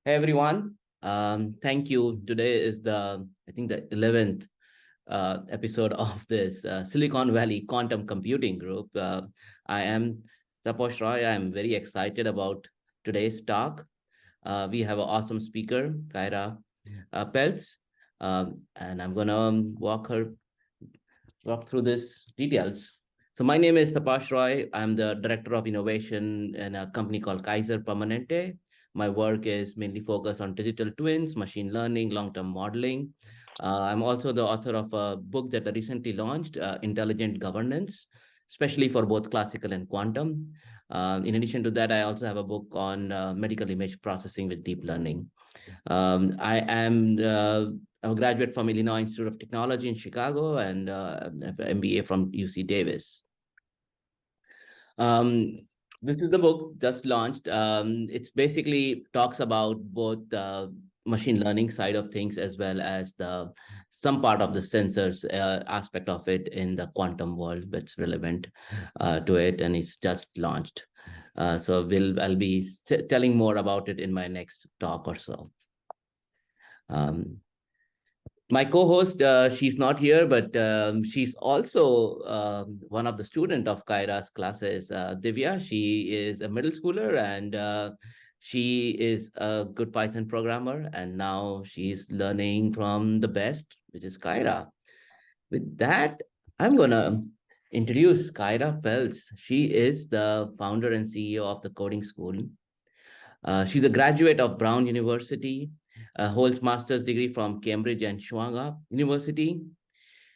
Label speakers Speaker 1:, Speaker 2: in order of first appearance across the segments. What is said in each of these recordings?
Speaker 1: Hey everyone. Thank you. Today is I think the 11th episode of this Silicon Valley Quantum Computing Group. I am Taposh Roy. I'm very excited about today's talk. We have an awesome speaker, Kiera Peltz, and I'm gonna walk through these details. So my name is Taposh Roy. I'm the Director of Innovation in a company called Kaiser Permanente. My work is mainly focused on digital twins, machine learning, long-term modeling. I'm also the author of a book that I recently launched, Intelligent Governance, especially for both classical and quantum. In addition to that, I also have a book on medical image processing with deep learning. I am I'm a graduate from Illinois Institute of Technology in Chicago and have an MBA from UC Davis. Um, this is the book just launched. It's basically talks about both the machine learning side of things as well as the some part of the sensors aspect of it in the quantum world that's relevant to it, and it's just launched. So I'll be telling more about it in my next talk or so. My co-host, she's not here, but she's also one of the student of Kaira's classes. Divya, she is a middle schooler and she is a good Python programmer, and now she's learning from the best, which is Kaira. With that, I'm gonna introduce Kiera Peltz. She is the founder and CEO of the Coding School. She's a graduate of Brown University, holds master's degree from Cambridge and Chuanga University.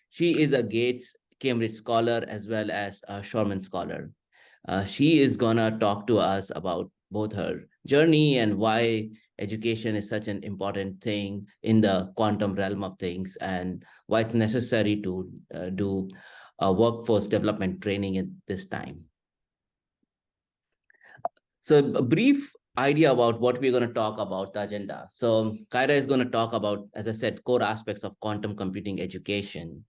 Speaker 1: She is a Gates Cambridge scholar as well as a Shorman scholar. She is gonna talk to us about both her journey and why education is such an important thing in the quantum realm of things and why it's necessary to do workforce development training at this time. So a brief idea about what we're going to talk about the agenda. So Kyra is going to talk about, as I said, core aspects of quantum computing education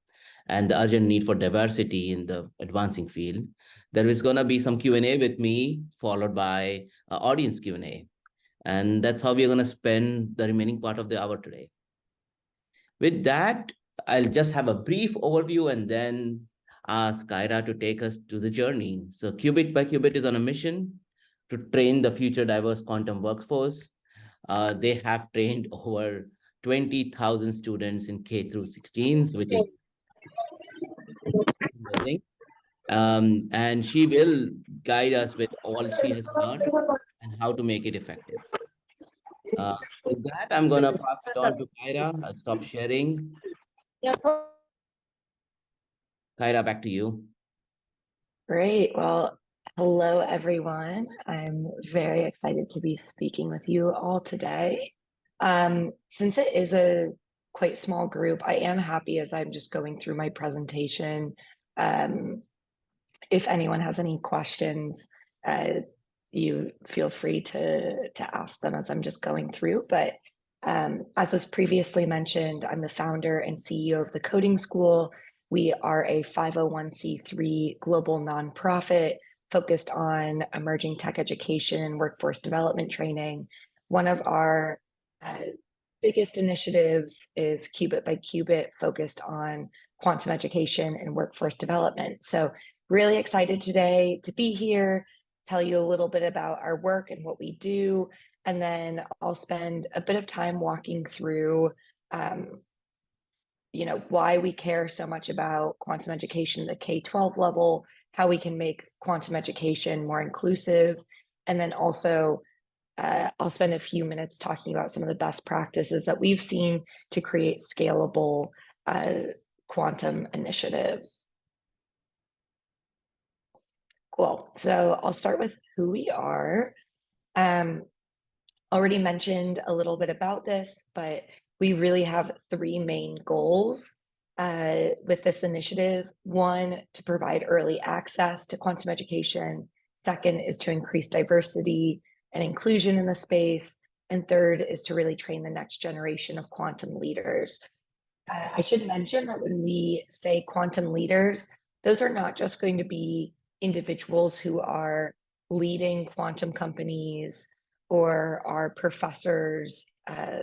Speaker 1: and the urgent need for diversity in the advancing field. There is going to be some Q&A with me, followed by audience Q&A. And that's how we're going to spend the remaining part of the hour today. With that, I'll just have a brief overview and then ask Kyra to take us to the journey. So Qubit by Qubit is on a mission to train the future diverse quantum workforce. They have trained over 20,000 students in K through 16s, which is amazing. And she will guide us with all she has learned and how to make it effective. With that, I'm going to pass it on to Kyra. I'll stop sharing. Kyra, back to you.
Speaker 2: Great. Well, hello, everyone. I'm very excited to be speaking with you all today. Since it is a quite small group, I am happy as I'm just going through my presentation. If anyone has any questions, you feel free to ask them as I'm just going through. But as was previously mentioned, I'm the founder and CEO of the Coding School. We are a 501c3 global nonprofit focused on emerging tech education and workforce development training. One of our biggest initiatives is Qubit by Qubit, focused on quantum education and workforce development. So really excited today to be here, tell you a little bit about our work and what we do, and then I'll spend a bit of time walking through why we care so much about quantum education at the K-12 level, how we can make quantum education more inclusive, and then also I'll spend a few minutes talking about some of the best practices that we've seen to create scalable quantum initiatives. Cool. So I'll start with who we are. Already mentioned a little bit about this, but we really have three main goals with this initiative. One, to provide early access to quantum education. Second is to increase diversity and inclusion in the space. And third is to really train the next generation of quantum leaders. I should mention that when we say quantum leaders, those are not just going to be individuals who are leading quantum companies or our professors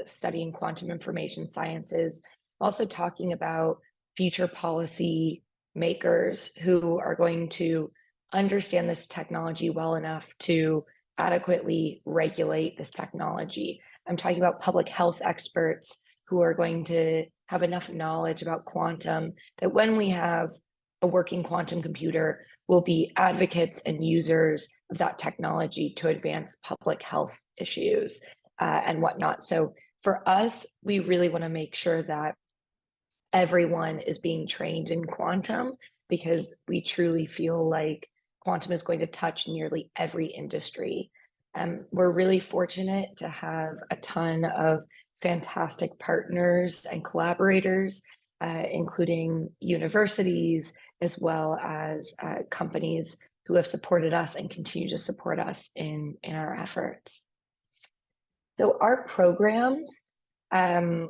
Speaker 2: studying quantum information sciences, also talking about future policy makers who are going to understand this technology well enough to adequately regulate this technology. I'm talking about public health experts who are going to have enough knowledge about quantum that when we have a working quantum computer, we'll be advocates and users of that technology to advance public health issues and whatnot. So for us, we really want to make sure that everyone is being trained in quantum, because we truly feel like quantum is going to touch nearly every industry. We're really fortunate to have a ton of fantastic partners and collaborators, including universities, as well as companies who have supported us and continue to support us in our efforts. So our programs are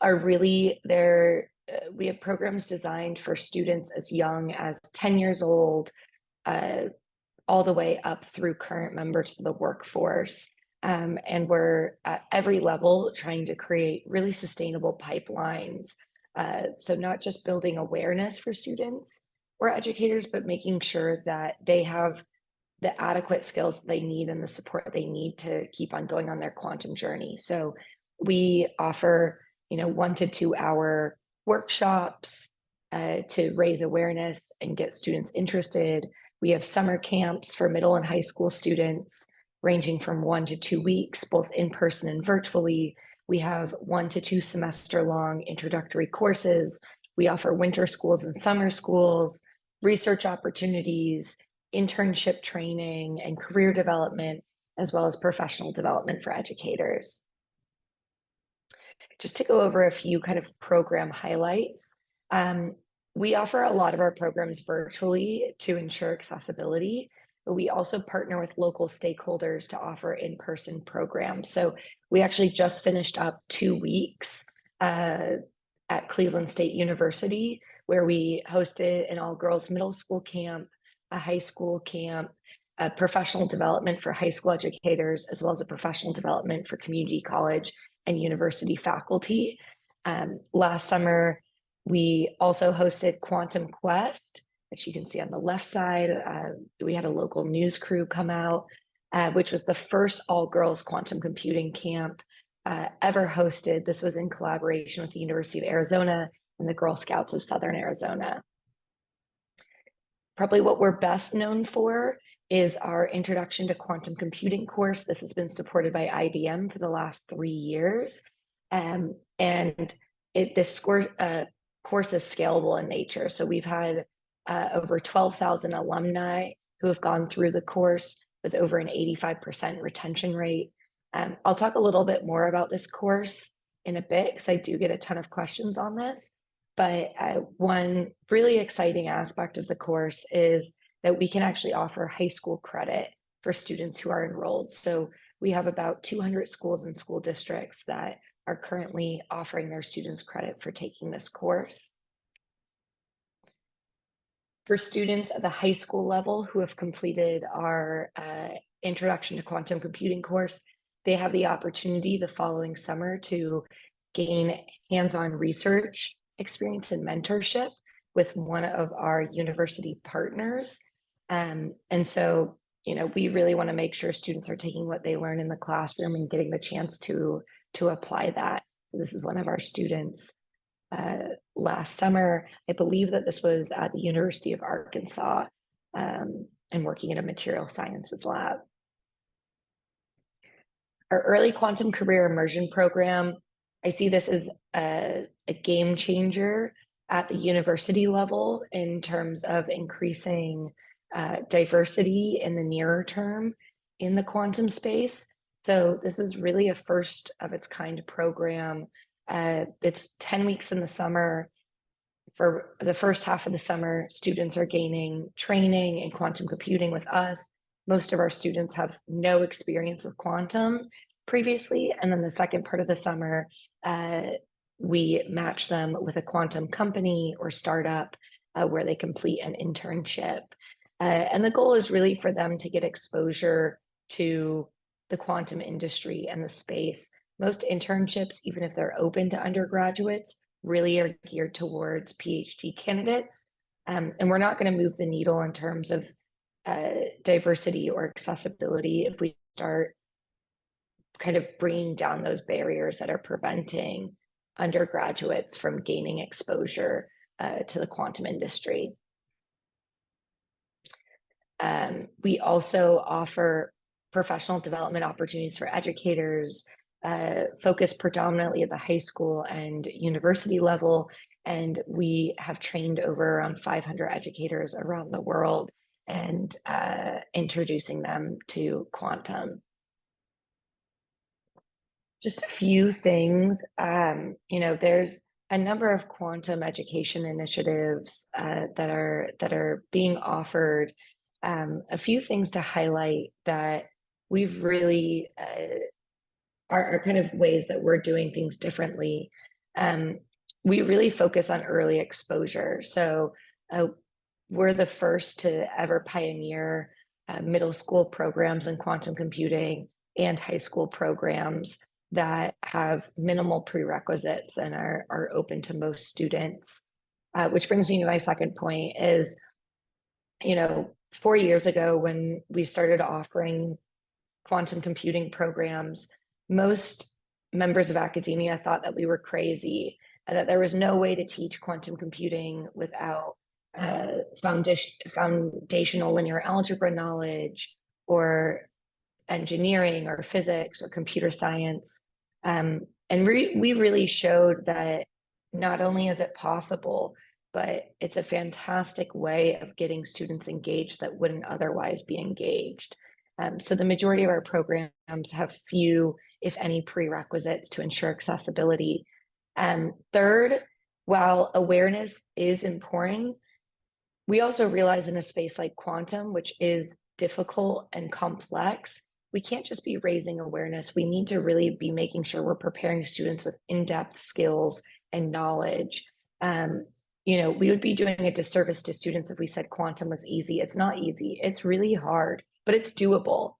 Speaker 2: really there. We have programs designed for students as young as 10 years old, all the way up through current members of the workforce. And we're at every level trying to create really sustainable pipelines. So not just building awareness for students or educators, but making sure that they have the adequate skills they need and the support they need to keep on going on their quantum journey. So we offer 1 to 2 hour workshops to raise awareness and get students interested. We have summer camps for middle and high school students, ranging from 1 to 2 weeks, both in person and virtually. We have 1 to 2 semester long introductory courses. We offer winter schools and summer schools, research opportunities, internship training, and career development, as well as professional development for educators. Just to go over a few kind of program highlights. We offer a lot of our programs virtually to ensure accessibility, but we also partner with local stakeholders to offer in-person programs. So we actually just finished up 2 weeks at Cleveland State University, where we hosted an all-girls middle school camp, a high school camp, a professional development for high school educators, as well as a professional development for community college and university faculty. Last summer, we also hosted Quantum Quest, which you can see on the left side. We had a local news crew come out, which was the first all-girls quantum computing camp ever hosted. This was in collaboration with the University of Arizona and the Girl Scouts of Southern Arizona. Probably what we're best known for is our Introduction to Quantum Computing course. This has been supported by IBM for the last 3 years. This course is scalable in nature. So we've had over 12,000 alumni who have gone through the course with over an 85% retention rate. I'll talk a little bit more about this course in a bit, because I do get a ton of questions on this. But one really exciting aspect of the course is that we can actually offer high school credit for students who are enrolled. So we have about 200 schools and school districts that are currently offering their students credit for taking this course. For students at the high school level who have completed our Introduction to Quantum Computing course, they have the opportunity the following summer to gain hands-on research experience and mentorship with one of our university partners. And so, we really want to make sure students are taking what they learn in the classroom and getting the chance to apply that. So this is one of our students last summer. I believe that this was at the University of Arkansas and working in a material sciences lab. Our early quantum career immersion program, I see this as a game changer at the university level in terms of increasing diversity in the nearer term in the quantum space. So this is really a first of its kind program. It's 10 weeks in the summer. For the first half of the summer, students are gaining training in quantum computing with us. Most of our students have no experience with quantum previously. And then the second part of the summer, we match them with a quantum company or startup where they complete an internship. And the goal is really for them to get exposure to the quantum industry and the space. Most internships, even if they're open to undergraduates, really are geared towards PhD candidates. And we're not going to move the needle in terms of diversity or accessibility if we start kind of bringing down those barriers that are preventing undergraduates from gaining exposure to the quantum industry. We also offer professional development opportunities for educators, focused predominantly at the high school and university level. And we have trained over around 500 educators around the world and introducing them to quantum. Just a few things, there's a number of quantum education initiatives that are being offered. A few things to highlight that we've really are kind of ways that we're doing things differently. We really focus on early exposure. So we're the first to ever pioneer middle school programs in quantum computing and high school programs that have minimal prerequisites and are open to most students. Which brings me to my second point is, 4 years ago when we started offering quantum computing programs, most members of academia thought that we were crazy, and that there was no way to teach quantum computing without foundational linear algebra knowledge or engineering or physics or computer science. And we really showed that not only is it possible, but it's a fantastic way of getting students engaged that wouldn't otherwise be engaged. So the majority of our programs have few, if any, prerequisites to ensure accessibility. Third, while awareness is important, we also realize in a space like quantum, which is difficult and complex, we can't just be raising awareness. We need to really be making sure we're preparing students with in-depth skills and knowledge. We would be doing a disservice to students if we said quantum was easy. It's not easy. It's really hard, but it's doable.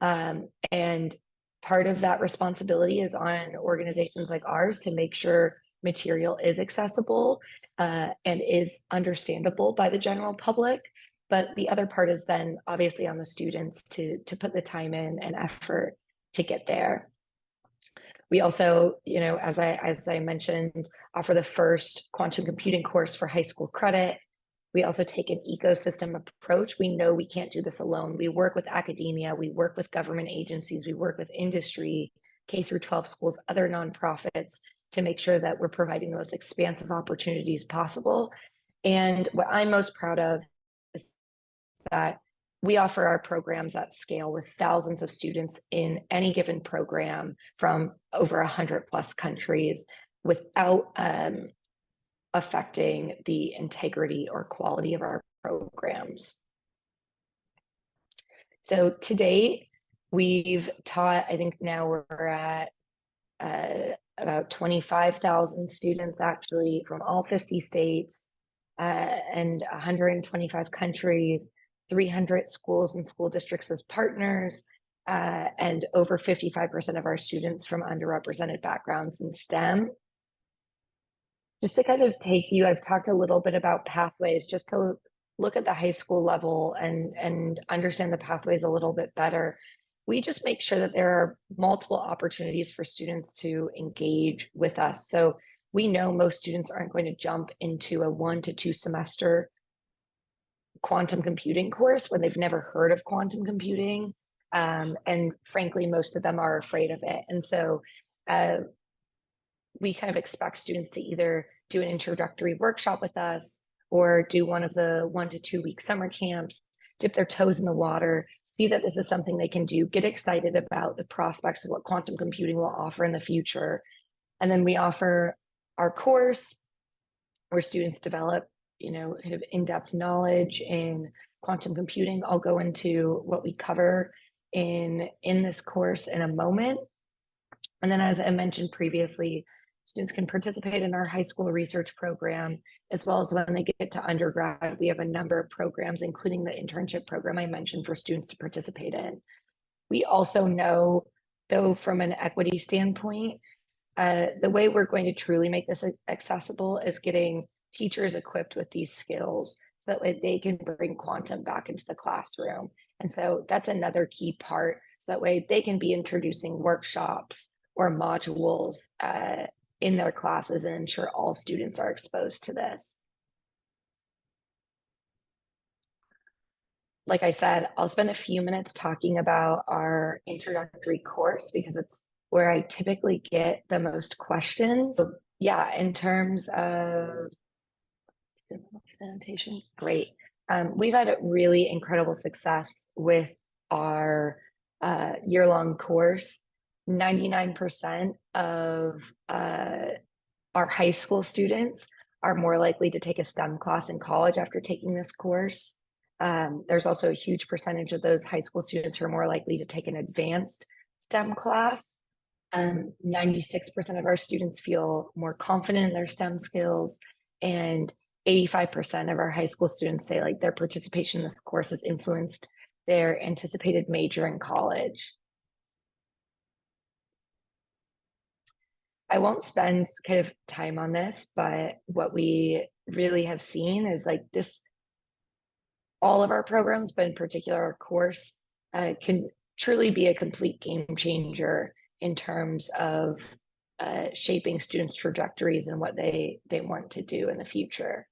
Speaker 2: And part of that responsibility is on organizations like ours to make sure material is accessible and is understandable by the general public. But the other part is then obviously on the students to put the time in and effort to get there. We also, as I mentioned, offer the first quantum computing course for high school credit. We also take an ecosystem approach. We know we can't do this alone. We work with academia, we work with government agencies, we work with industry, K through 12 schools, other nonprofits to make sure that we're providing the most expansive opportunities possible. And what I'm most proud of is that we offer our programs at scale with thousands of students in any given program from over 100 plus countries without affecting the integrity or quality of our programs. So to date, we've taught, I think now we're at about 25,000 students actually from all 50 states and 125 countries, 300 schools and school districts as partners, and over 55% of our students from underrepresented backgrounds in STEM. Just to kind of take you, I've talked a little bit about pathways, just to look at the high school level and understand the pathways a little bit better. We just make sure that there are multiple opportunities for students to engage with us. So we know most students aren't going to jump into a 1 to 2 semester quantum computing course when they've never heard of quantum computing. And frankly, most of them are afraid of it. And so we kind of expect students to either do an introductory workshop with us or do one of the 1 to 2 week summer camps, dip their toes in the water, see that this is something they can do, get excited about the prospects of what quantum computing will offer in the future. And then we offer our course where students develop, kind of in-depth knowledge in quantum computing. I'll go into what we cover in this course in a moment. And then, as I mentioned previously, students can participate in our high school research program, as well as when they get to undergrad, we have a number of programs, including the internship program I mentioned for students to participate in. We also know, though, from an equity standpoint, the way we're going to truly make this accessible is getting teachers equipped with these skills so that way they can bring quantum back into the classroom. And so that's another key part. So that way they can be introducing workshops or modules in their classes and ensure all students are exposed to this. Like I said, I'll spend a few minutes talking about our introductory course because it's where I typically get the most questions. So, yeah, in terms of sanitation, great. We've had a really incredible success with our year-long course. 99% of our high school students are more likely to take a STEM class in college after taking this course. There's also a huge percentage of those high school students who are more likely to take an advanced STEM class. 96% of our students feel more confident in their STEM skills, and 85% of our high school students say like their participation in this course has influenced their anticipated major in college. I won't spend kind of time on this, but what we really have seen is like this, all of our programs, but in particular our course, can truly be a complete game changer in terms of shaping students' trajectories and what they want to do in the future.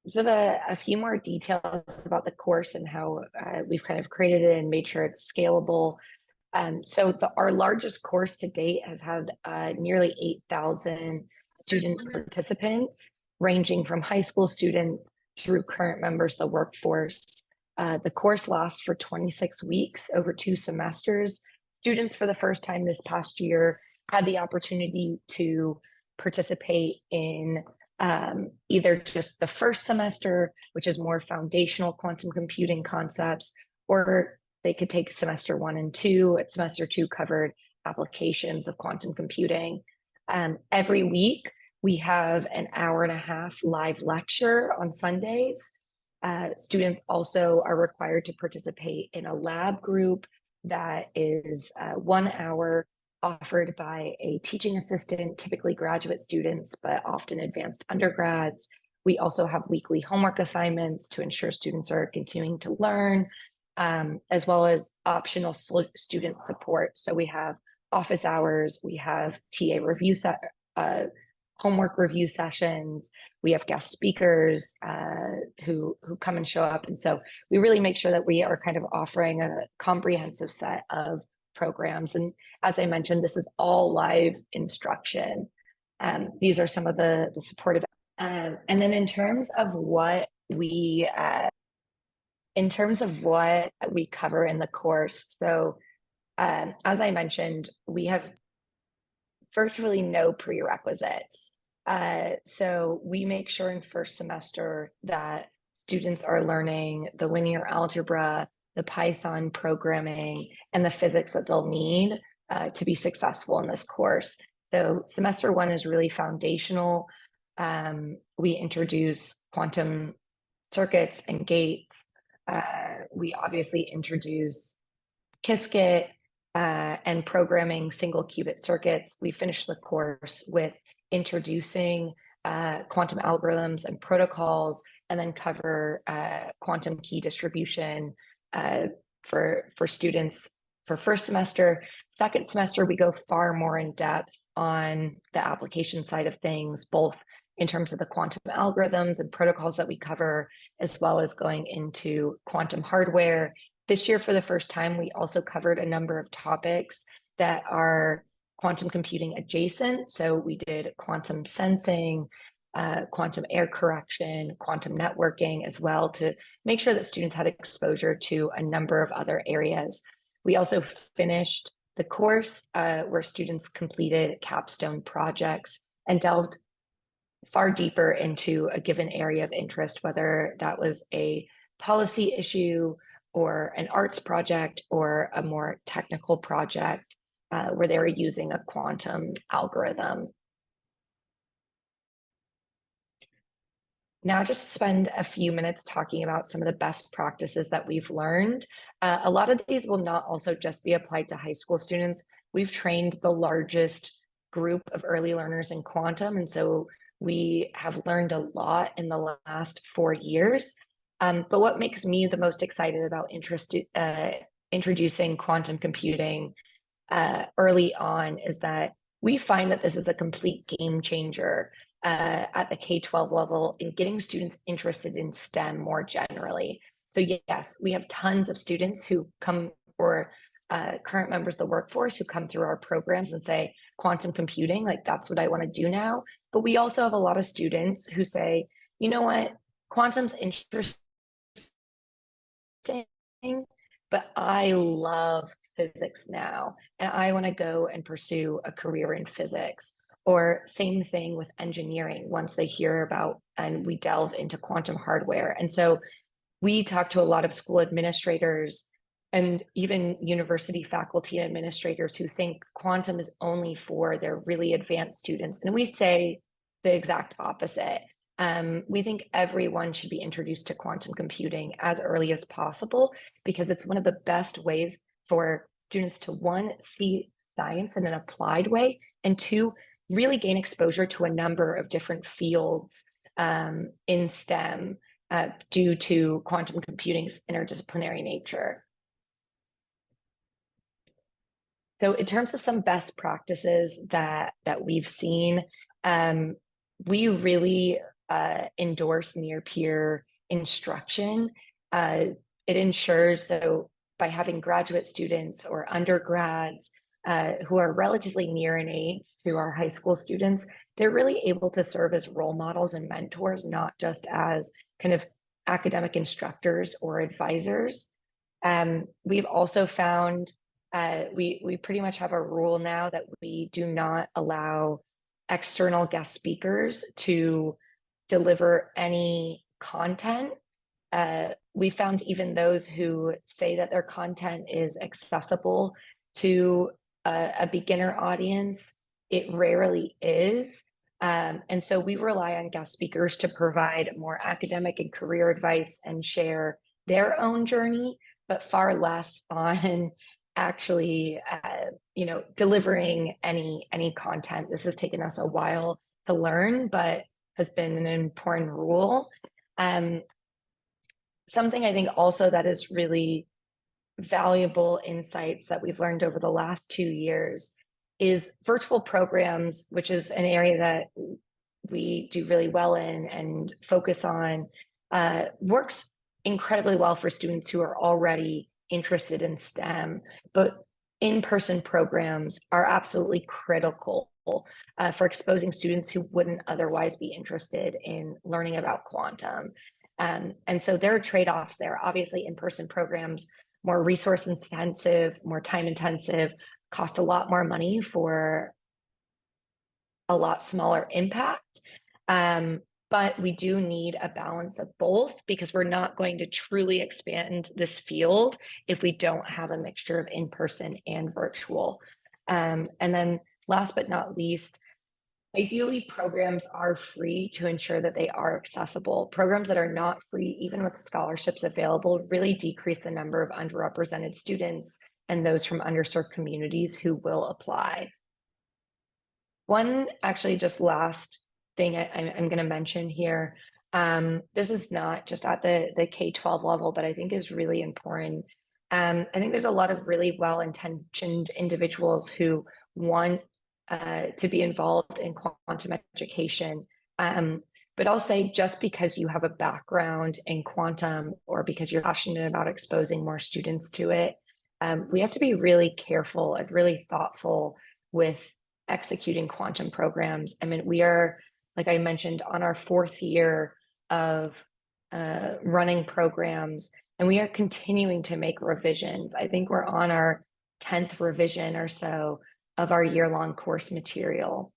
Speaker 2: So a few more details about the course and how we've kind of created it and made sure it's scalable. So our largest course to date has had nearly 8,000 student participants, ranging from high school students through current members of the workforce. The course lasts for 26 weeks over 2 semesters. Students for the first time this past year had the opportunity to participate in either just the first semester, which is more foundational quantum computing concepts, or they could take semester 1 and 2. At semester 2 covered applications of quantum computing. Every week, we have an hour-and-a-half live lecture on Sundays. Students also are required to participate in a lab group that is 1 hour offered by a teaching assistant, typically graduate students, but often advanced undergrads. We also have weekly homework assignments to ensure students are continuing to learn, as well as optional student support. So we have office hours, we have TA review homework review sessions, we have guest speakers who come and show up. And so we really make sure that we are kind of offering a comprehensive set of programs. And as I mentioned, this is all live instruction. These are some of the supportive. And then in terms of what we cover in the course, so as I mentioned, we have virtually no prerequisites. So we make sure in first semester that students are learning the linear algebra, the Python programming, and the physics that they'll need to be successful in this course. So semester 1 is really foundational. We introduce quantum circuits and gates. We obviously introduce Qiskit and programming single qubit circuits. We finished the course with introducing quantum algorithms and protocols, and then cover quantum key distribution for students for first semester. Second semester, we go far more in depth on the application side of things, both in terms of the quantum algorithms and protocols that we cover, as well as going into quantum hardware. This year, for the first time, we also covered a number of topics that are quantum computing adjacent. So we did quantum sensing, quantum error correction, quantum networking as well, to make sure that students had exposure to a number of other areas. We also finished the course where students completed capstone projects and delved far deeper into a given area of interest, whether that was a policy issue or an arts project or a more technical project where they were using a quantum algorithm. Now, just to spend a few minutes talking about some of the best practices that we've learned. A lot of these will not also just be applied to high school students. We've trained the largest group of early learners in quantum, and so we have learned a lot in the last 4 years. But what makes me the most excited about introducing quantum computing early on is that we find that this is a complete game changer at the K-12 level in getting students interested in STEM more generally. So yes, we have tons of students who come, or current members of the workforce who come through our programs and say, quantum computing, like that's what I want to do now. But we also have a lot of students who say, you know what, quantum's interesting, but I love physics now, and I want to go and pursue a career in physics. Or same thing with engineering once they hear about and we delve into quantum hardware. And so we talk to a lot of school administrators and even university faculty and administrators who think quantum is only for their really advanced students. And we say the exact opposite. We think everyone should be introduced to quantum computing as early as possible because it's one of the best ways for students to, one, see science in an applied way, and two, really gain exposure to a number of different fields in STEM due to quantum computing's interdisciplinary nature. So in terms of some best practices that we've seen, we really endorse near-peer instruction. It ensures, so by having graduate students or undergrads who are relatively near in age to our high school students, they're really able to serve as role models and mentors, not just as kind of academic instructors or advisors. We've also found we pretty much have a rule now that we do not allow external guest speakers to deliver any content. We found even those who say that their content is accessible to a beginner audience, it rarely is. And so we rely on guest speakers to provide more academic and career advice and share their own journey, but far less on actually delivering any content. This has taken us a while to learn, but has been an important rule. Something I think also that is really valuable insights that we've learned over the last 2 years is virtual programs, which is an area that we do really well in and focus on, works incredibly well for students who are already interested in STEM, but in-person programs are absolutely critical for exposing students who wouldn't otherwise be interested in learning about quantum. And so there are trade-offs there. Obviously, in-person programs, more resource intensive, more time intensive, cost a lot more money for a lot smaller impact. But we do need a balance of both because we're not going to truly expand this field if we don't have a mixture of in-person and virtual. And then last but not least, ideally, programs are free to ensure that they are accessible. Programs that are not free, even with scholarships available, really decrease the number of underrepresented students and those from underserved communities who will apply. One actually just last thing I'm going to mention here. This is not just at the K-12 level, but I think is really important. I think there's a lot of really well-intentioned individuals who want to be involved in quantum education. But I'll say just because you have a background in quantum or because you're passionate about exposing more students to it, we have to be really careful and really thoughtful with executing quantum programs. I mean, we are, like I mentioned, on our 4th year of running programs, and we are continuing to make revisions. I think we're on our 10th revision or so of our year-long course material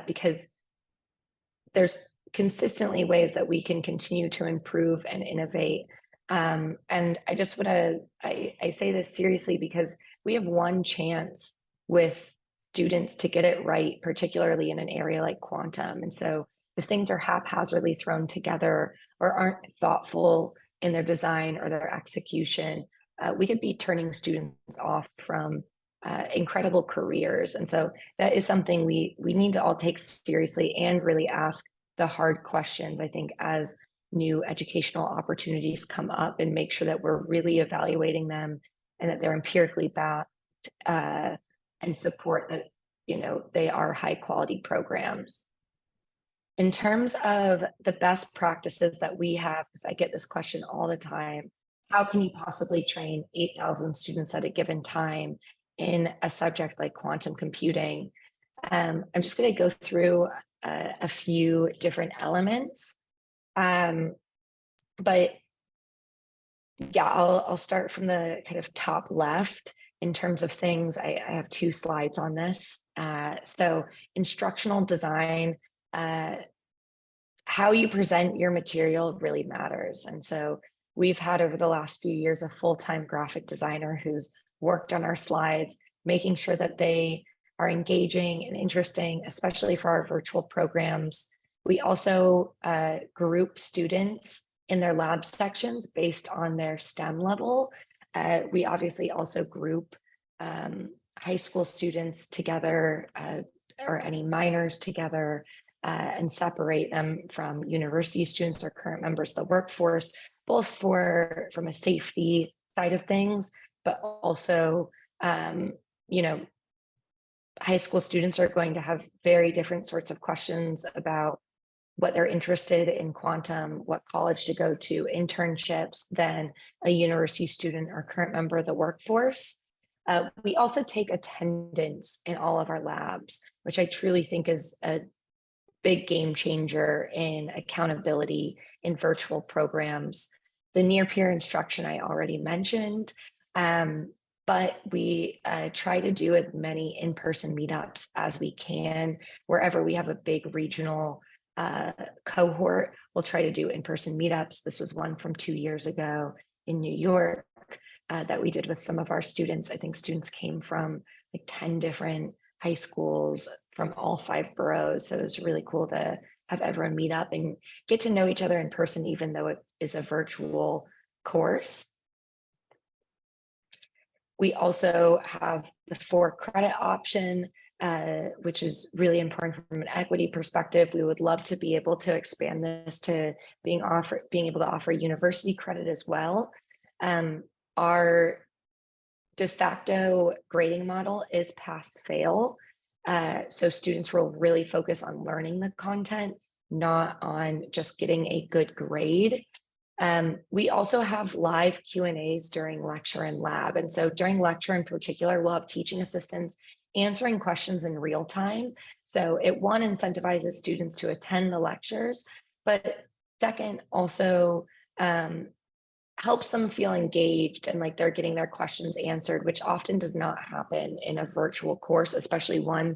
Speaker 2: because there's consistently ways that we can continue to improve and innovate. And I just want to, I say this seriously because we have one chance with students to get it right, particularly in an area like quantum. And so if things are haphazardly thrown together or aren't thoughtful in their design or their execution, we could be turning students off from incredible careers. And so that is something we need to all take seriously and really ask the hard questions, I think, as new educational opportunities come up, and make sure that we're really evaluating them and that they're empirically backed, and support that, they are high quality programs. In terms of the best practices that we have, because I get this question all the time, how can you possibly train 8,000 students at a given time in a subject like quantum computing? I'm just going to go through a few different elements. But yeah, I'll start from the kind of top left in terms of things. I have 2 slides on this. So instructional design, how you present your material really matters. And so we've had over the last few years a full-time graphic designer who's worked on our slides, making sure that they are engaging and interesting, especially for our virtual programs. We also group students in their lab sections based on their STEM level. We obviously also group high school students together, or any minors together, and separate them from university students or current members of the workforce, both from a safety side of things, but also, high school students are going to have very different sorts of questions about what they're interested in quantum, what college to go to, internships, than a university student or current member of the workforce. We also take attendance in all of our labs, which I truly think is a big game changer in accountability in virtual programs. The near peer instruction I already mentioned, but we try to do as many in-person meetups as we can. Wherever we have a big regional cohort, we'll try to do in-person meetups. This was one from 2 years ago in New York that we did with some of our students. I think students came from like 10 different high schools from all 5 boroughs. So it was really cool to have everyone meet up and get to know each other in person, even though it is a virtual course. We also have the 4 credit option, which is really important from an equity perspective. We would love to be able to expand this to being able to offer university credit as well. Our de facto grading model is pass fail. So students will really focus on learning the content, not on just getting a good grade. We also have live Q&As during lecture and lab. And so during lecture in particular, we'll have teaching assistants answering questions in real time. So it, one, incentivizes students to attend the lectures, but second, also helps them feel engaged and like they're getting their questions answered, which often does not happen in a virtual course, especially one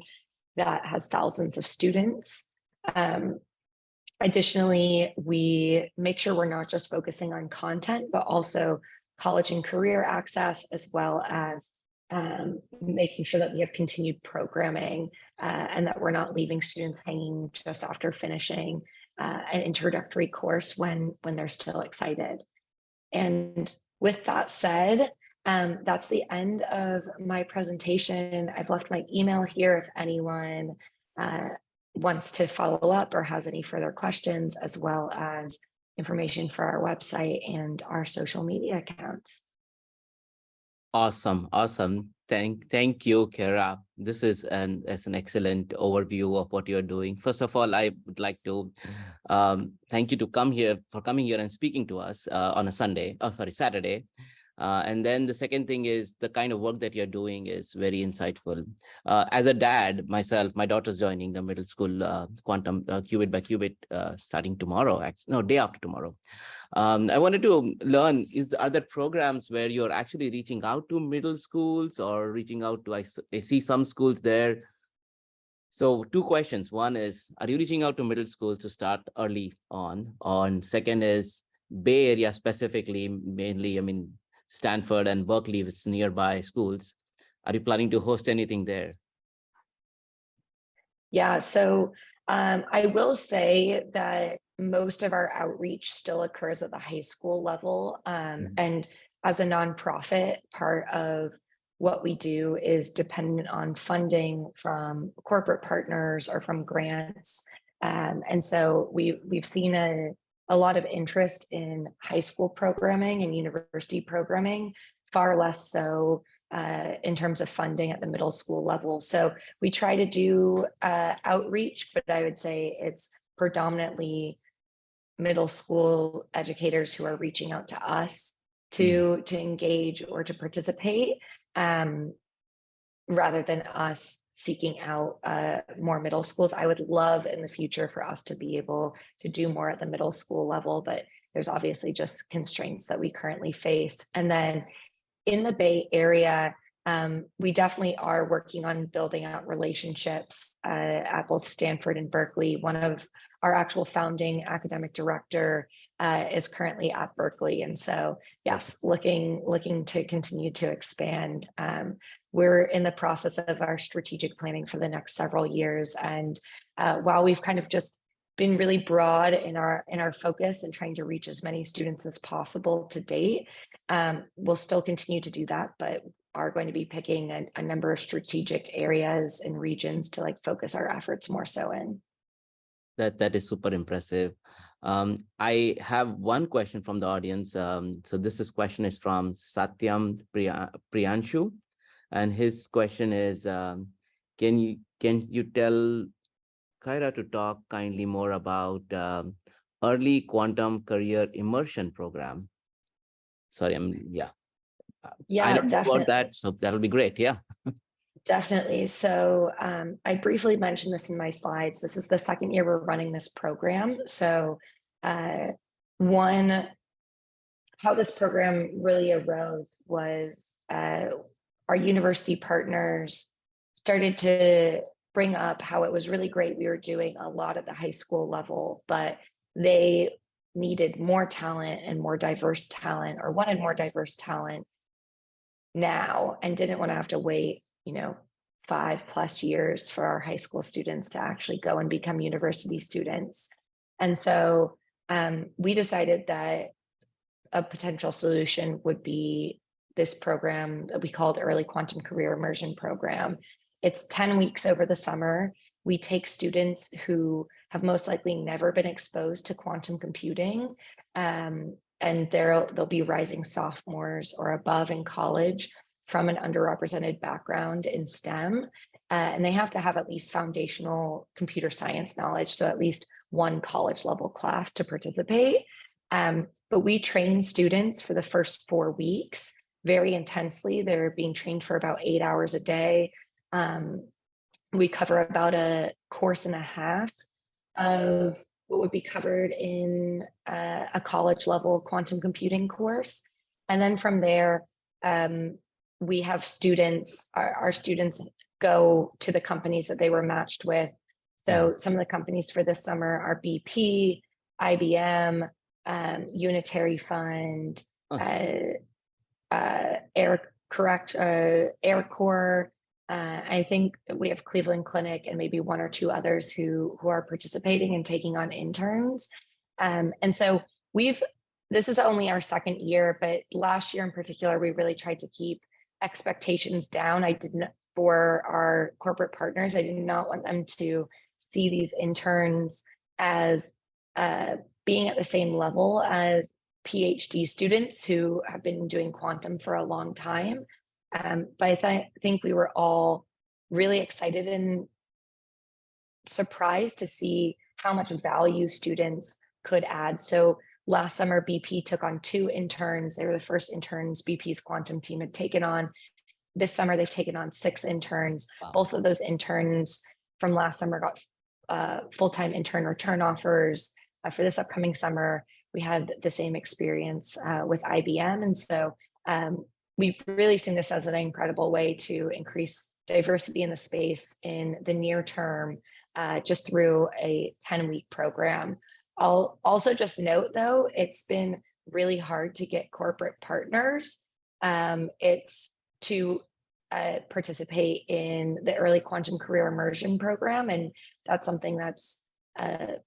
Speaker 2: that has thousands of students. Additionally, we make sure we're not just focusing on content, but also college and career access, as well as making sure that we have continued programming and that we're not leaving students hanging just after finishing an introductory course when they're still excited. And with that said, that's the end of my presentation. I've left my email here if anyone wants to follow up or has any further questions, as well as information for our website and our social media accounts.
Speaker 1: Awesome. Thank you, Kiera. This is an excellent overview of what you're doing. First of all, I would like to thank you for coming here and speaking to us on a Saturday. And then the second thing is the kind of work that you're doing is very insightful. As a dad myself, my daughter's joining the middle school quantum Qubit by Qubit starting tomorrow, day after tomorrow. I wanted to learn, are there programs where you're actually reaching out to middle schools or reaching out to, I see some schools there. So 2 questions. One is, are you reaching out to middle schools to start early on? Second is Bay Area specifically, mainly, Stanford and Berkeley, which is nearby schools. Are you planning to host anything there?
Speaker 2: Yeah, so I will say that most of our outreach still occurs at the high school level. And as a nonprofit, part of what we do is dependent on funding from corporate partners or from grants. And so we've seen a lot of interest in high school programming and university programming, far less so in terms of funding at the middle school level. So we try to do outreach, but I would say it's predominantly middle school educators who are reaching out to us to engage or to participate, rather than us seeking out more middle schools. I would love in the future for us to be able to do more at the middle school level, but there's obviously just constraints that we currently face. And then in the Bay Area, we definitely are working on building out relationships at both Stanford and Berkeley. One of our actual founding academic director is currently at Berkeley. And so, yes, looking to continue to expand. We're in the process of our strategic planning for the next several years. And while we've kind of just been really broad in our focus and trying to reach as many students as possible to date, we'll still continue to do that, but are going to be picking a number of strategic areas and regions to like focus our efforts more so in.
Speaker 1: That is super impressive. I have one question from the audience. So question is from Satyam Priyanshu, and his question is, can you tell Kiera to talk kindly more about early quantum career immersion program? Sorry, I
Speaker 2: Yeah,
Speaker 1: don't know about
Speaker 2: definitely.
Speaker 1: that, so that'll be great. Yeah.
Speaker 2: Definitely. So I briefly mentioned this in my slides. This is the second year we're running this program. So one, how this program really arose was our university partners started to bring up how it was really great. We were doing a lot at the high school level, but they needed more talent and more diverse talent, or wanted more diverse talent now, and didn't want to have to wait, 5+ years for our high school students to actually go and become university students. And so we decided that a potential solution would be this program that we called Early Quantum Career Immersion Program. It's 10 weeks over the summer. We take students who have most likely never been exposed to quantum computing, and they'll be rising sophomores or above in college from an underrepresented background in STEM. And they have to have at least foundational computer science knowledge, so at least one college level class to participate. But we train students for the first 4 weeks very intensely. They're being trained for about 8 hours a day. We cover about a course and a half of what would be covered in a college level quantum computing course. And then from there, we have students, our students go to the companies that they were matched with. So some of the companies for this summer are BP, IBM, Unitary Fund, Aircore. I think we have Cleveland Clinic and maybe one or two others who are participating and taking on interns. And so this is only our second year, but last year in particular, we really tried to keep expectations down. For our corporate partners, I did not want them to see these interns as being at the same level as PhD students who have been doing quantum for a long time. But I think we were all really excited and surprised to see how much value students could add. So last summer, BP took on 2 interns. They were the first interns BP's quantum team had taken on. This summer, they've taken on 6 interns. Wow. Both of those interns from last summer got full-time intern return offers. For this upcoming summer, we had the same experience with IBM. And so we've really seen this as an incredible way to increase diversity in the space in the near term, just through a 10-week program. I'll also just note, though, it's been really hard to get corporate partners. It's to participate in the Early Quantum Career Immersion Program. And that's something that's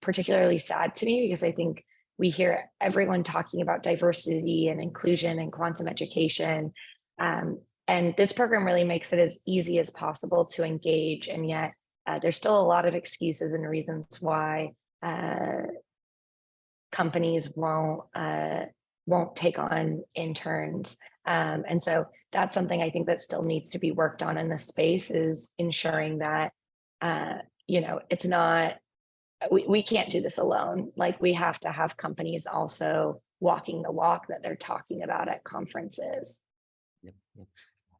Speaker 2: particularly sad to me, because I think we hear everyone talking about diversity and inclusion and quantum education. And this program really makes it as easy as possible to engage. And yet there's still a lot of excuses and reasons why companies won't take on interns. And so that's something I think that still needs to be worked on in this space, is ensuring that, it's not, we can't do this alone. Like, we have to have companies also walking the walk that they're talking about at conferences.
Speaker 1: Yep, yep.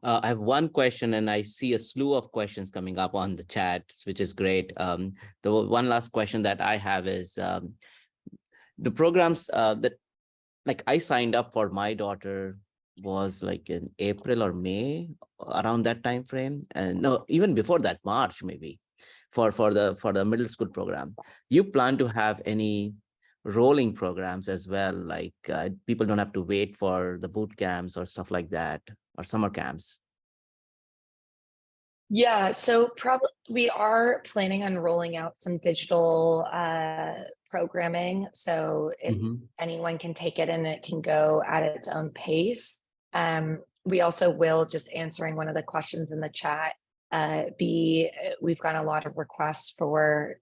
Speaker 1: I have one question, and I see a slew of questions coming up on the chat, which is great. The one last question that I have is the programs that, like, I signed up for my daughter was like in April or May, around that time frame, and no, even before that, March maybe, for the middle school program. You plan to have any rolling programs as well, like people don't have to wait for the boot camps or stuff like that, or summer camps?
Speaker 2: Yeah, so probably we are planning on rolling out some digital programming, so anyone can take it and it can go at its own pace. We also will, just answering one of the questions in the chat, we've got a lot of requests for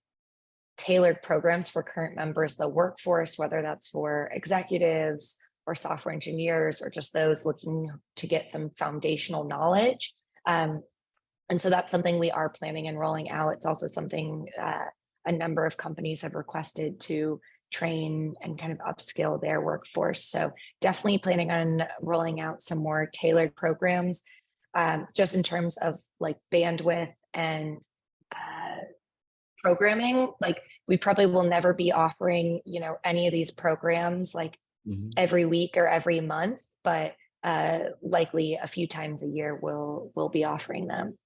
Speaker 2: tailored programs for current members of the workforce, whether that's for executives or software engineers, or just those looking to get some foundational knowledge. And so that's something we are planning and rolling out. It's also something a number of companies have requested to train and kind of upskill their workforce. So definitely planning on rolling out some more tailored programs, just in terms of like bandwidth and programming. Like, we probably will never be offering, any of these programs like every week or every month, but likely a few times a year we'll be offering them.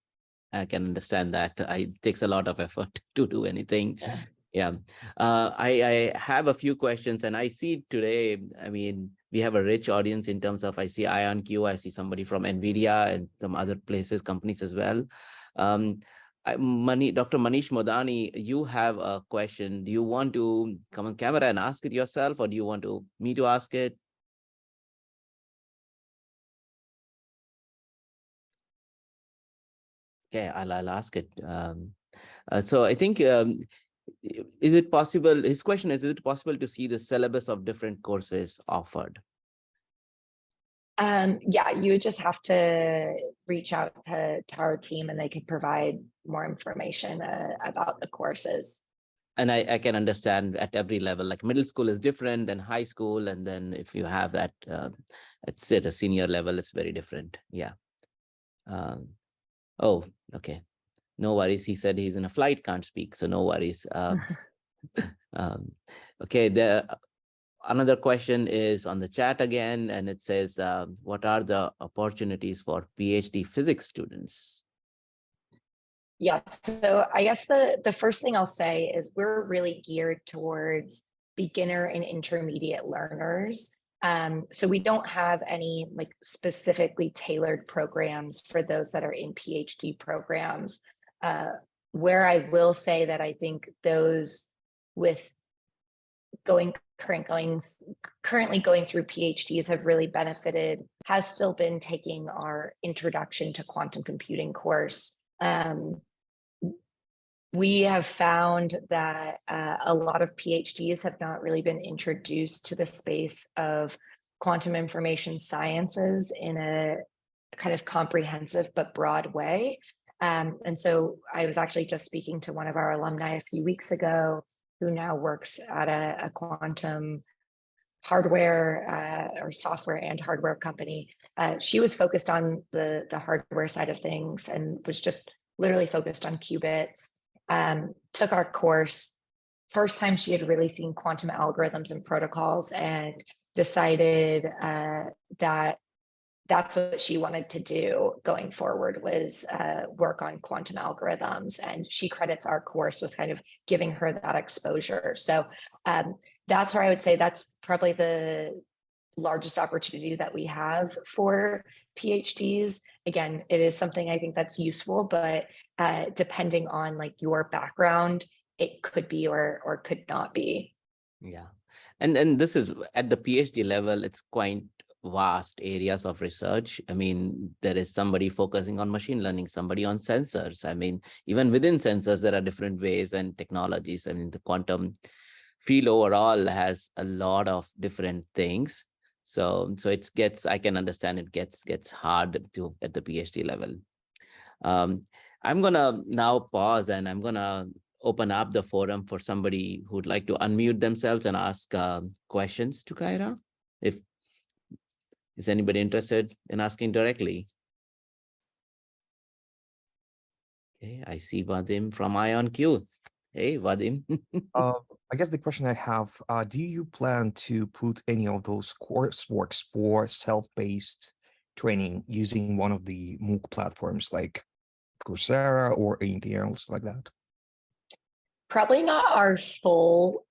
Speaker 1: I can understand that. It takes a lot of effort to do anything. Yeah. I have a few questions, and I see today, I mean, we have a rich audience in terms of, I see IonQ, I see somebody from NVIDIA and some other places, companies as well. Dr. Manish Modani, you have a question. Do you want to come on camera and ask it yourself, or do you want me to ask it? Okay, I'll ask it. So I think, is it possible, his question is it possible to see the syllabus of different courses offered?
Speaker 2: Yeah, you would just have to reach out to our team and they could provide more information about the courses.
Speaker 1: And I can understand at every level, like middle school is different than high school. And then if you have that, at a senior level, it's very different. Yeah. Oh, okay. No worries. He said he's in a flight, can't speak. So no worries. Okay. Another question is on the chat again, and it says, what are the opportunities for PhD physics students?
Speaker 2: Yeah, so I guess the first thing I'll say is we're really geared towards beginner and intermediate learners. So we don't have any like specifically tailored programs for those that are in PhD programs. Where I will say that I think those with currently going through PhDs have really benefited has still been taking our Introduction to Quantum Computing course. We have found that a lot of PhDs have not really been introduced to the space of quantum information sciences in a kind of comprehensive but broad way. And so I was actually just speaking to one of our alumni a few weeks ago, who now works at a quantum hardware or software and hardware company. She was focused on the hardware side of things and was just literally focused on qubits. Took our course. First time she had really seen quantum algorithms and protocols, and decided that that's what she wanted to do going forward, was work on quantum algorithms. And she credits our course with kind of giving her that exposure. So that's where I would say that's probably the largest opportunity that we have for PhDs. Again, it is something I think that's useful, but depending on like your background it could be or could not be.
Speaker 1: Yeah. And then this is at the PhD level, it's quite vast areas of research. I mean, there is somebody focusing on machine learning, somebody on sensors. I mean, even within sensors, there are different ways and technologies. I mean, the quantum field overall has a lot of different things. So it gets, I can understand it gets hard to at the PhD level. I'm gonna now pause and I'm gonna open up the forum for somebody who'd like to unmute themselves and ask questions to Kyra. If is anybody interested in asking directly? Okay, I see Vadim from IonQ. Hey, Vadim.
Speaker 3: I guess the question I have, do you plan to put any of those courseworks for self-paced training using one of the MOOC platforms like Coursera or anything else like that?
Speaker 2: Probably not our full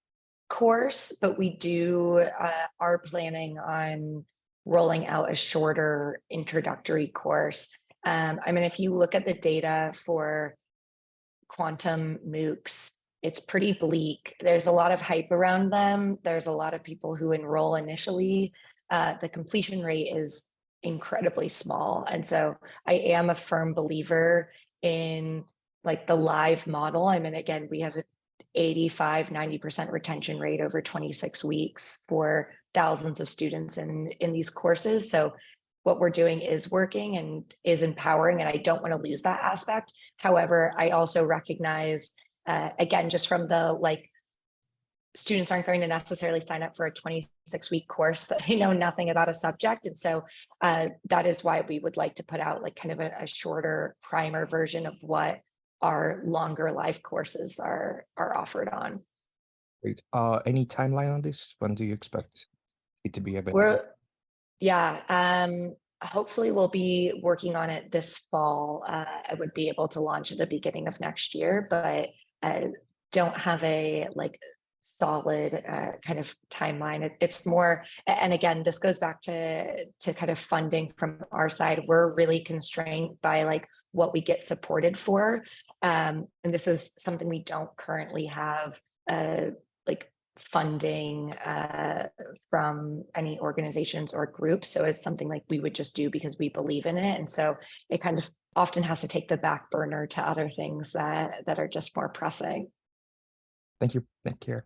Speaker 2: course, but we are planning on rolling out a shorter introductory course. I mean, if you look at the data for quantum MOOCs, it's pretty bleak. There's a lot of hype around them. There's a lot of people who enroll initially. The completion rate is incredibly small. And so I am a firm believer in like the live model. I mean, again, we have 85-90% retention rate over 26 weeks for thousands of students in these courses. So what we're doing is working and is empowering, and I don't want to lose that aspect. However, I also recognize, again, just from the like, students aren't going to necessarily sign up for a 26-week course that they know nothing about a subject. And so that is why we would like to put out like kind of a shorter primer version of what our longer life courses are offered on.
Speaker 3: Great. Any timeline on this? When do you expect it to be available?
Speaker 2: Hopefully we'll be working on it this fall. I would be able to launch at the beginning of next year, but don't have a like solid kind of timeline. It's more, and again, this goes back to kind of funding from our side. We're really constrained by like what we get supported for. And this is something we don't currently have like funding from any organizations or groups. So it's something like we would just do because we believe in it. And so it kind of often has to take the back burner to other things that are just more pressing.
Speaker 3: Thank you. Thank you.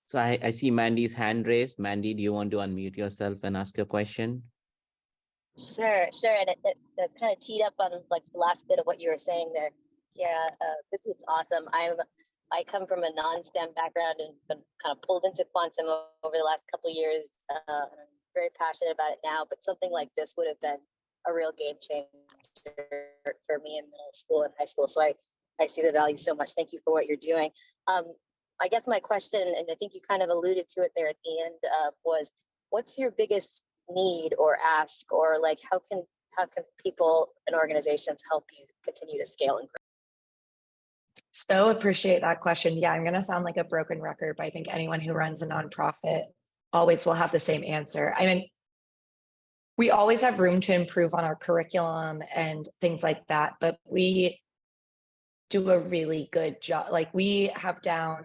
Speaker 1: So I see Mandy's hand raised. Mandy, do you want to unmute yourself and ask your question?
Speaker 4: Sure. And that's kind of teed up on like the last bit of what you were saying there. Yeah, this is awesome. I come from a non-STEM background and been kind of pulled into quantum over the last couple of years. I'm very passionate about it now, but something like this would have been a real game changer for me in middle school and high school. So I see the value so much. Thank you for what you're doing. I guess my question, and I think you kind of alluded to it there at the end, was what's your biggest need or ask, or like how can people and organizations help you continue to scale and grow?
Speaker 2: So appreciate that question. Yeah, I'm going to sound like a broken record, but I think anyone who runs a nonprofit always will have the same answer. I mean, we always have room to improve on our curriculum and things like that, but we do a really good job. Like we have down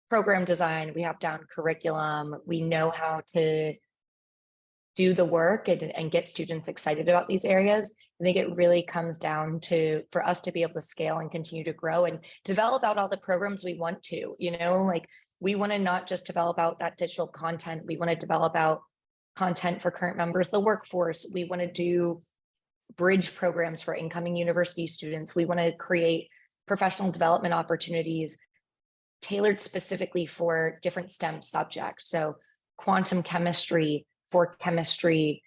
Speaker 2: program design, we have down curriculum, we know how to do the work and get students excited about these areas. I think it really comes down to, for us to be able to scale and continue to grow and develop out all the programs we want to, like we want to not just develop out that digital content, we want to develop out content for current members of the workforce. We want to do bridge programs for incoming university students. We want to create professional development opportunities tailored specifically for different STEM subjects. So quantum chemistry for chemistry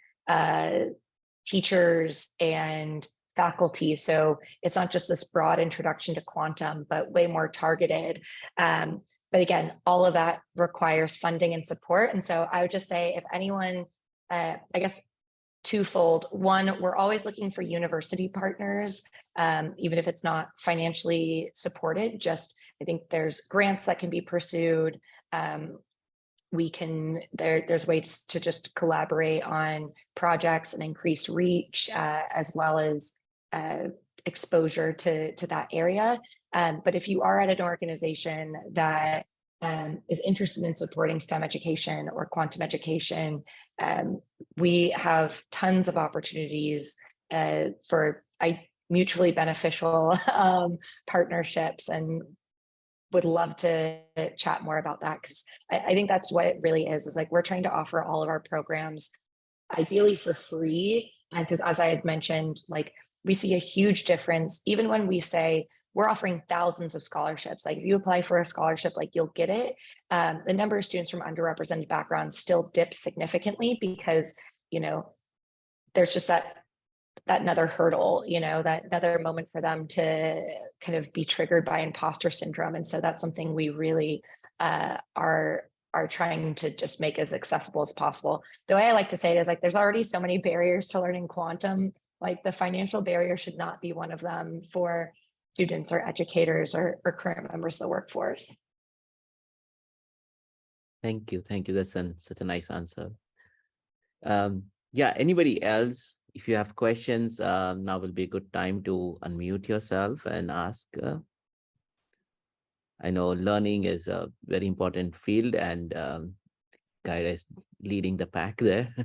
Speaker 2: teachers and faculty. So it's not just this broad introduction to quantum, but way more targeted. But again, all of that requires funding and support. And so I would just say if anyone, I guess twofold. One, we're always looking for university partners, even if it's not financially supported. Just, I think there's grants that can be pursued. There's ways to just collaborate on projects and increase reach, as well as exposure to that area. But if you are at an organization that is interested in supporting STEM education or quantum education, we have tons of opportunities for mutually beneficial partnerships, and would love to chat more about that, because I think that's what it really is like we're trying to offer all of our programs ideally for free. And because as I had mentioned, like we see a huge difference even when we say we're offering thousands of scholarships. Like if you apply for a scholarship, like you'll get it. The number of students from underrepresented backgrounds still dips significantly because, you know, there's just that another hurdle, you know, that another moment for them to kind of be triggered by imposter syndrome. And so that's something we really are trying to just make as accessible as possible. The way I like to say it is like, there's already so many barriers to learning quantum, like the financial barrier should not be one of them for students or educators or current members of the workforce.
Speaker 1: Thank you. Thank you. That's such a nice answer. Yeah, anybody else? If you have questions, now will be a good time to unmute yourself and ask. I know learning is a very important field, and Kiera is leading the pack there.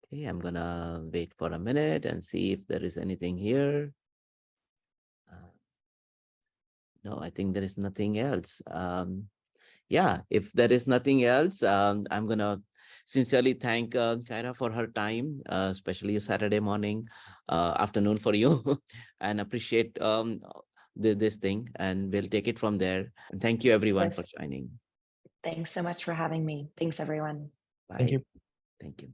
Speaker 1: Okay, I'm gonna wait for a minute and see if there is anything here. No, I think there is nothing else. Yeah, if there is nothing else, I'm gonna sincerely thank Kiera for her time, especially a Saturday morning, afternoon for you, and appreciate this thing, and we'll take it from there. And thank you everyone for joining.
Speaker 2: Thanks so much for having me. Thanks everyone.
Speaker 1: Bye.
Speaker 3: Thank you.
Speaker 1: Thank you.